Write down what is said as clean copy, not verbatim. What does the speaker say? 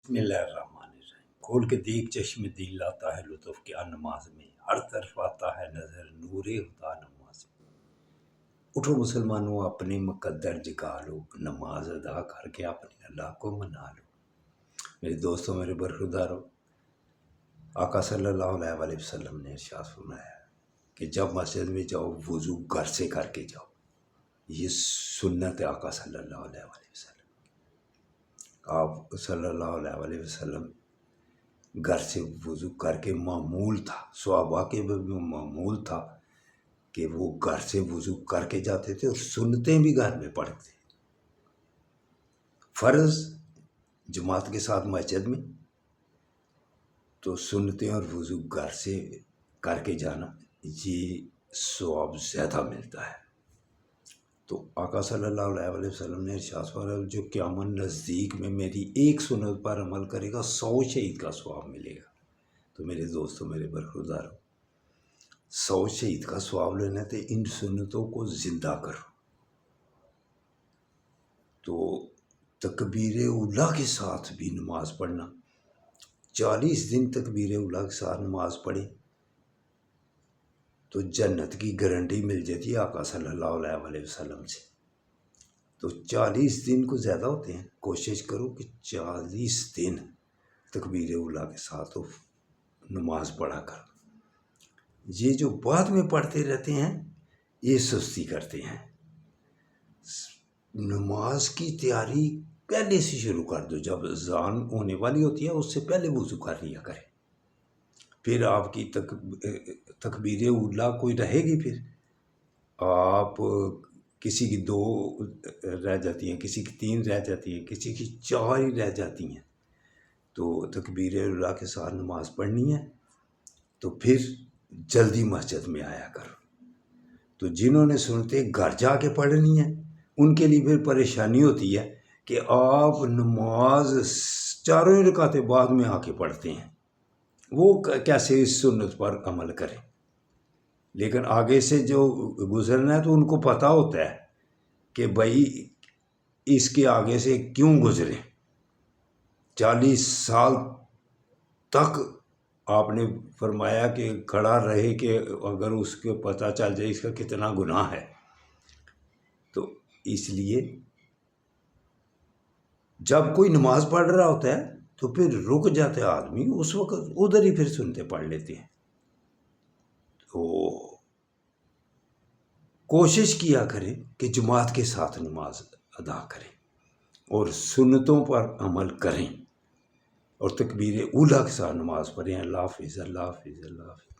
بسم اللہ الرحمن الرحیم۔ کھول کے دیکھ چشم دل لاتا ہے لطف کیا نماز میں، ہر طرف آتا ہے نظر نور خدا نماز میں۔ اٹھو مسلمانوں اپنے مقدر جگا لو، نماز ادا کر کے اپنے اللہ کو منا لو۔ میرے دوستوں، میرے برخداروں، آقا صلی اللہ علیہ وسلم نے ارشاد فرمایا کہ جب مسجد میں جاؤ وضو گھر سے کر کے جاؤ۔ یہ سنت ہے آقا صلی اللہ علیہ وسلم۔ آپ صلی اللہ علیہ وسلم گھر سے وضو کر کے معمول تھا، صحابہ کے بھی معمول تھا کہ وہ گھر سے وضو کر کے جاتے تھے اور سنتیں بھی گھر میں پڑھتے۔ فرض جماعت کے ساتھ مسجد میں، تو سنتیں اور وضو گھر سے کر کے جانا یہ ثواب زیادہ ملتا ہے۔ تو آقا صلی اللہ علیہ وسلم نے ارشاد فرمایا جو قیامت نزدیک میں میری ایک سنت پر عمل کرے گا 100 شہید کا ثواب ملے گا۔ تو میرے دوستوں، میرے برخداروں، 100 شہید کا ثواب لینا تھے، ان سنتوں کو زندہ کرو۔ تو تکبیر اولیٰ کے ساتھ بھی نماز پڑھنا، 40 دن تکبیر اولیٰ کے ساتھ نماز پڑھے تو جنت کی گارنٹی مل جاتی ہے آقا صلی اللہ علیہ وسلم سے۔ تو 40 دن کو زیادہ ہوتے ہیں، کوشش کرو کہ 40 دن تکبیر اولیٰ کے ساتھ نماز پڑھا کر۔ یہ جو بعد میں پڑھتے رہتے ہیں یہ سستی کرتے ہیں۔ نماز کی تیاری پہلے سے شروع کر دو، جب اذان ہونے والی ہوتی ہے اس سے پہلے وضو کر لیا کریں، پھر آپ کی تکبیر اولیٰ کوئی رہے گی، پھر آپ کسی کی 2 رہ جاتی ہیں، کسی کی 3 رہ جاتی ہیں، کسی کی 4 ہی رہ جاتی ہیں۔ تو تکبیر اولیٰ کے ساتھ نماز پڑھنی ہے تو پھر جلدی مسجد میں آیا کرو۔ تو جنہوں نے سنتے گھر جا کے پڑھنی ہے ان کے لیے پھر پریشانی ہوتی ہے کہ آپ نماز 4 رکعتیں بعد میں آ کے پڑھتے ہیں، وہ کیسے اس سنت پر عمل کریں۔ لیکن آگے سے جو گزرنا ہے تو ان کو پتہ ہوتا ہے کہ بھائی اس کے آگے سے کیوں گزرے۔ 40 سال تک آپ نے فرمایا کہ کھڑا رہے کہ اگر اس کو پتہ چل جائے اس کا کتنا گناہ ہے، تو اس لیے جب کوئی نماز پڑھ رہا ہوتا ہے تو پھر رک جاتے آدمی، اس وقت ادھر ہی پھر سنتے پڑھ لیتے ہیں۔ تو کوشش کیا کریں کہ جماعت کے ساتھ نماز ادا کریں اور سنتوں پر عمل کریں اور تکبیر اولیٰ کے ساتھ نماز پڑھیں۔ اللہ حافظ، اللہ حافظ، اللہ حافظ۔